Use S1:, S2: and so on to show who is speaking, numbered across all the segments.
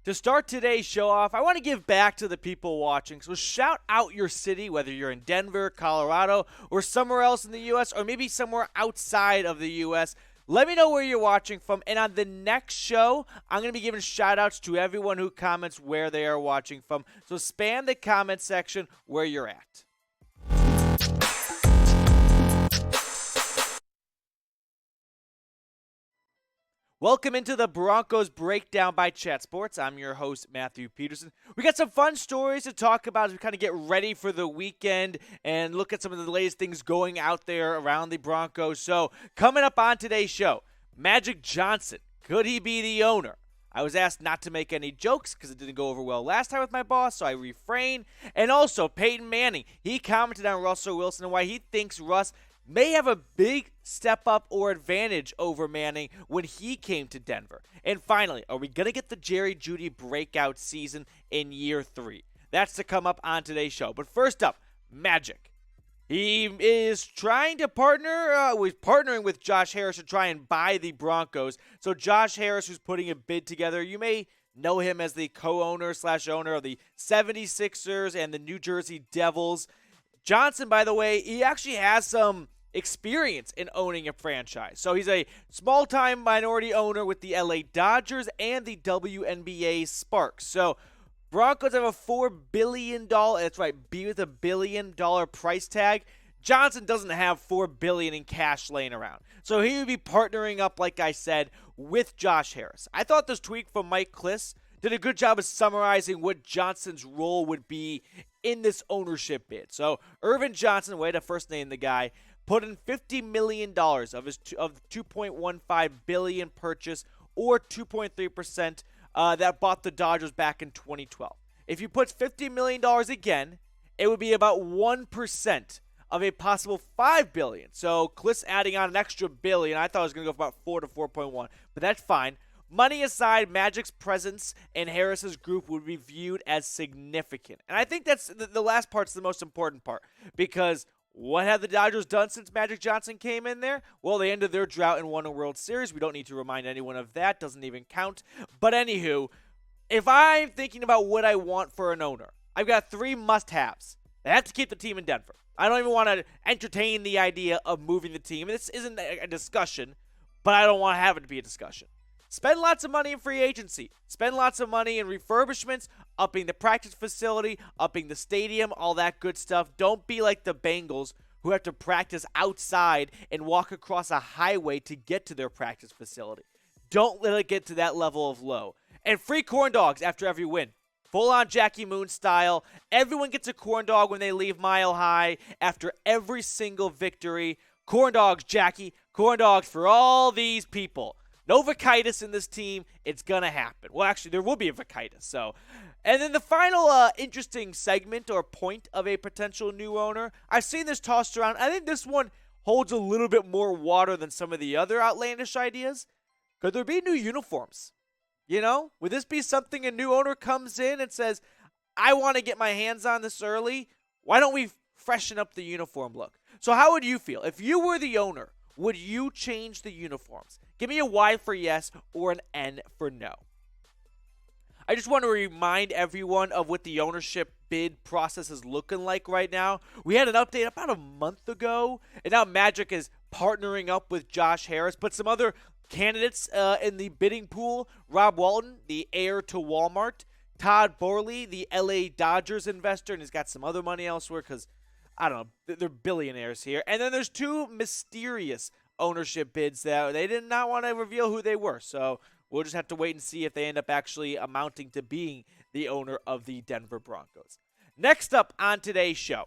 S1: To start today's show off, I want to give back to the people watching. So shout out your city, whether you're in Denver, Colorado, or somewhere else in the U.S., or maybe somewhere outside of the U.S. Let me know where you're watching from. And on the next show, I'm going to be giving shout outs to everyone who comments where they are watching from. So spam the comment section where you're at. Welcome into the Broncos Breakdown by Chat Sports. I'm your host, Matthew Peterson. We got some fun stories to talk about as we kind of get ready for the weekend and look at some of the latest things going out there around the Broncos. So, coming up on today's show, Magic Johnson. Could he be the owner? I was asked not to make any jokes because it didn't go over well last time with my boss, so I refrained. And also, Peyton Manning. He commented on Russell Wilson and why he thinks Russ may have a big step up or advantage over Manning when he came to Denver. And finally, are we going to get the Jerry Jeudy breakout season in year 3? That's to come up on today's show. But first up, Magic. He is trying to partnering with Josh Harris to try and buy the Broncos. So Josh Harris, who's putting a bid together, you may know him as the co-owner/owner of the 76ers and the New Jersey Devils. Johnson, by the way, he actually has some experience in owning a franchise. So he's a small-time minority owner with the LA Dodgers and the WNBA Sparks. So Broncos have a $4 billion, that's right, B with a $1 billion price tag. Johnson doesn't have $4 billion in cash laying around. So he would be partnering up, like I said, with Josh Harris. I thought this tweet from Mike Kliss did a good job of summarizing what Johnson's role would be in this ownership bid. So Irvin Johnson, way to first name the guy, put in $50 million of his $2.15 billion purchase, or 2.3% that bought the Dodgers back in 2012. If you put $50 million again, it would be about 1% of a possible $5 billion. So Kliss adding on an extra billion. I thought it was going to go from about 4 to 4.1, but that's fine. Money aside, Magic's presence in Harris's group would be viewed as significant. And I think that's the last part's the most important part, because what have the Dodgers done since Magic Johnson came in there? Well, they ended their drought and won a World Series. We don't need to remind anyone of that. Doesn't even count. But anywho, if I'm thinking about what I want for an owner, I've got 3 must-haves. They have to keep the team in Denver. I don't even want to entertain the idea of moving the team. This isn't a discussion, but I don't want to have it to be a discussion. Spend lots of money in free agency. Spend lots of money in refurbishments, upping the practice facility, upping the stadium, all that good stuff. Don't be like the Bengals, who have to practice outside and walk across a highway to get to their practice facility. Don't let it get to that level of low. And free corn dogs after every win. Full-on Jackie Moon style. Everyone gets a corn dog when they leave Mile High after every single victory. Corn dogs, Jackie. Corn dogs for all these people. No vacitis in this team. It's going to happen. Well, actually, there will be a vacitis. So, and then the final interesting segment or point of a potential new owner, I've seen this tossed around. I think this one holds a little bit more water than some of the other outlandish ideas. Could there be new uniforms? You know, would this be something a new owner comes in and says, I want to get my hands on this early? Why don't we freshen up the uniform look? So how would you feel? If you were the owner, would you change the uniforms? Give me a Y for yes or an N for no. I just want to remind everyone of what the ownership bid process is looking like right now. We had an update about a month ago, and now Magic is partnering up with Josh Harris, but some other candidates in the bidding pool: Rob Walton, the heir to Walmart; Todd Boehly, the LA Dodgers investor, and he's got some other money elsewhere because, I don't know, they're billionaires here. And then there's 2 mysterious ownership bids that they did not want to reveal who they were. So we'll just have to wait and see if they end up actually amounting to being the owner of the Denver Broncos. Next up on today's show,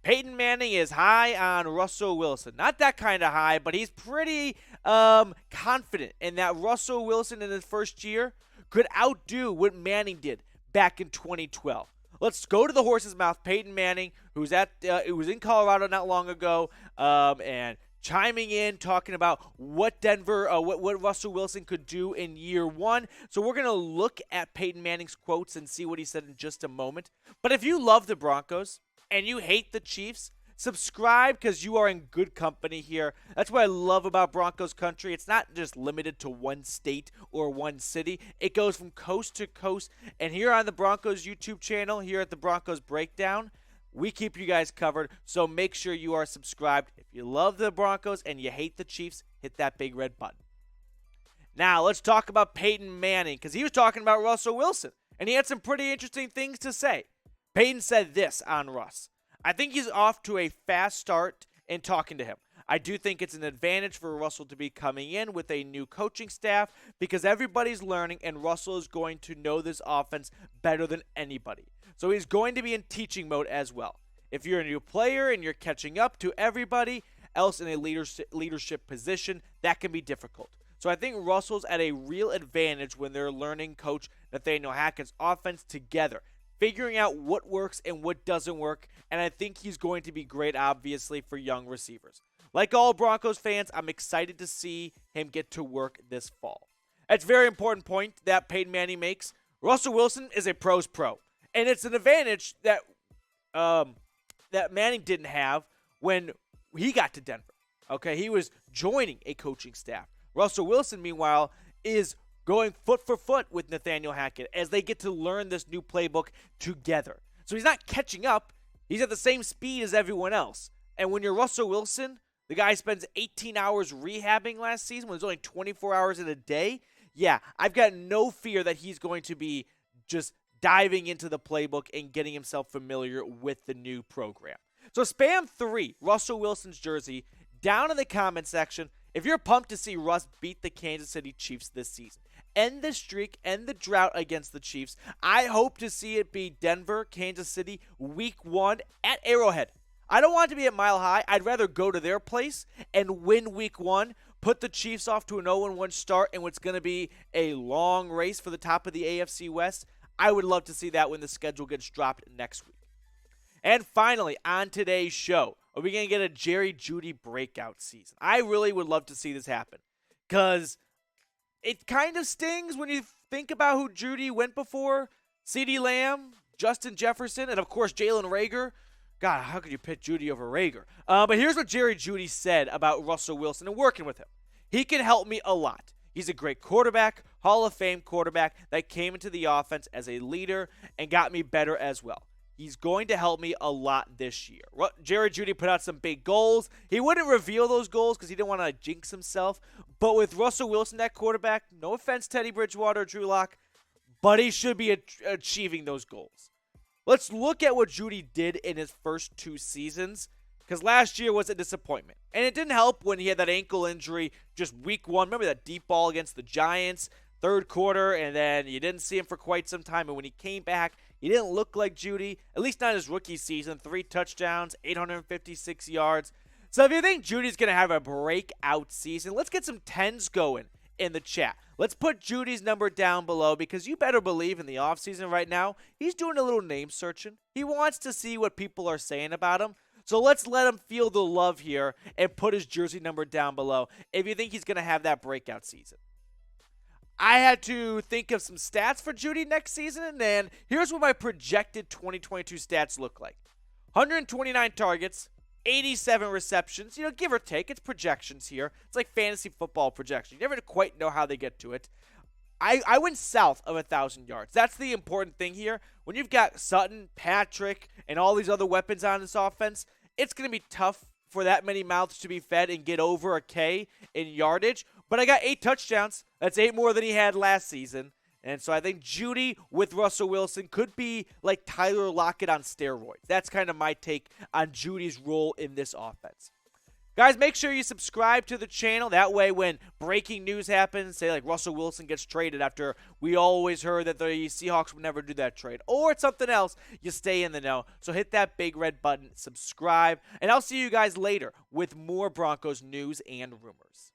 S1: Peyton Manning is high on Russell Wilson. Not that kind of high, but he's pretty confident in that Russell Wilson in his first year could outdo what Manning did back in 2012. Let's go to the horse's mouth. Peyton Manning, who was in Colorado not long ago, and chiming in, talking about what what Russell Wilson could do in year 1. So we're going to look at Peyton Manning's quotes and see what he said in just a moment. But if you love the Broncos and you hate the Chiefs, Subscribe because you are in good company here. That's what I love about Broncos Country. It's not just limited to one state or one city, it goes from coast to coast. And here on the Broncos YouTube channel, here at the Broncos Breakdown, we keep you guys covered, so make sure you are subscribed. If you love the Broncos and you hate the Chiefs, hit that big red button. Now, let's talk about Peyton Manning, because he was talking about Russell Wilson, and he had some pretty interesting things to say. Peyton said this on Russ. I think he's off to a fast start in talking to him. I do think it's an advantage for Russell to be coming in with a new coaching staff because everybody's learning, and Russell is going to know this offense better than anybody. So he's going to be in teaching mode as well. If you're a new player and you're catching up to everybody else in a leadership position, that can be difficult. So I think Russell's at a real advantage when they're learning Coach Nathaniel Hackett's offense together, figuring out what works and what doesn't work, and I think he's going to be great, obviously, for young receivers. Like all Broncos fans, I'm excited to see him get to work this fall. That's a very important point that Peyton Manning makes. Russell Wilson is a pro's pro, and it's an advantage that that Manning didn't have when he got to Denver. Okay, he was joining a coaching staff. Russell Wilson, meanwhile, is going foot for foot with Nathaniel Hackett as they get to learn this new playbook together. So he's not catching up. He's at the same speed as everyone else. And when you're Russell Wilson, the guy spends 18 hours rehabbing last season when there's only 24 hours in a day, yeah, I've got no fear that he's going to be just diving into the playbook and getting himself familiar with the new program. So spam 3, Russell Wilson's jersey, down in the comment section if you're pumped to see Russ beat the Kansas City Chiefs this season. End the streak, end the drought against the Chiefs. I hope to see it be Denver, Kansas City, week 1 at Arrowhead. I don't want it to be at Mile High. I'd rather go to their place and win week 1, put the Chiefs off to an 0-1 start in what's going to be a long race for the top of the AFC West. I would love to see that when the schedule gets dropped next week. And finally, on today's show, are we going to get a Jerry Jeudy breakout season? I really would love to see this happen because it kind of stings when you think about who Jeudy went before. CeeDee Lamb, Justin Jefferson, and of course Jalen Reagor. God, how could you pick Jeudy over Reagor? But here's what Jerry Jeudy said about Russell Wilson and working with him. He can help me a lot. He's a great quarterback, Hall of Fame quarterback that came into the offense as a leader and got me better as well. He's going to help me a lot this year. Jerry Jeudy put out some big goals. He wouldn't reveal those goals because he didn't want to jinx himself. But with Russell Wilson at quarterback, no offense, Teddy Bridgewater, Drew Lock, but he should be achieving those goals. Let's look at what Jeudy did in his first 2 seasons because last year was a disappointment. And it didn't help when he had that ankle injury just week 1. Remember that deep ball against the Giants, third quarter, and then you didn't see him for quite some time. And when he came back, he didn't look like Jeudy, at least not his rookie season. 3 touchdowns, 856 yards. So if you think Judy's going to have a breakout season, let's get some 10s going in the chat. Let's put Jeudy's number down below because you better believe in the offseason right now, he's doing a little name searching. He wants to see what people are saying about him. So let's let him feel the love here and put his jersey number down below if you think he's going to have that breakout season. I had to think of some stats for Jeudy next season, and here's what my projected 2022 stats look like. 129 targets, 87 receptions, give or take. It's projections here. It's like fantasy football projections. You never quite know how they get to it. I went south of 1,000 yards. That's the important thing here. When you've got Sutton, Patrick, and all these other weapons on this offense, it's going to be tough for that many mouths to be fed and get over a K in yardage. But I got 8 touchdowns. That's 8 more than he had last season. And so I think Jeudy with Russell Wilson could be like Tyler Lockett on steroids. That's kind of my take on Judy's role in this offense. Guys, make sure you subscribe to the channel. That way when breaking news happens, say like Russell Wilson gets traded after we always heard that the Seahawks would never do that trade, or it's something else, you stay in the know. So hit that big red button, subscribe, and I'll see you guys later with more Broncos news and rumors.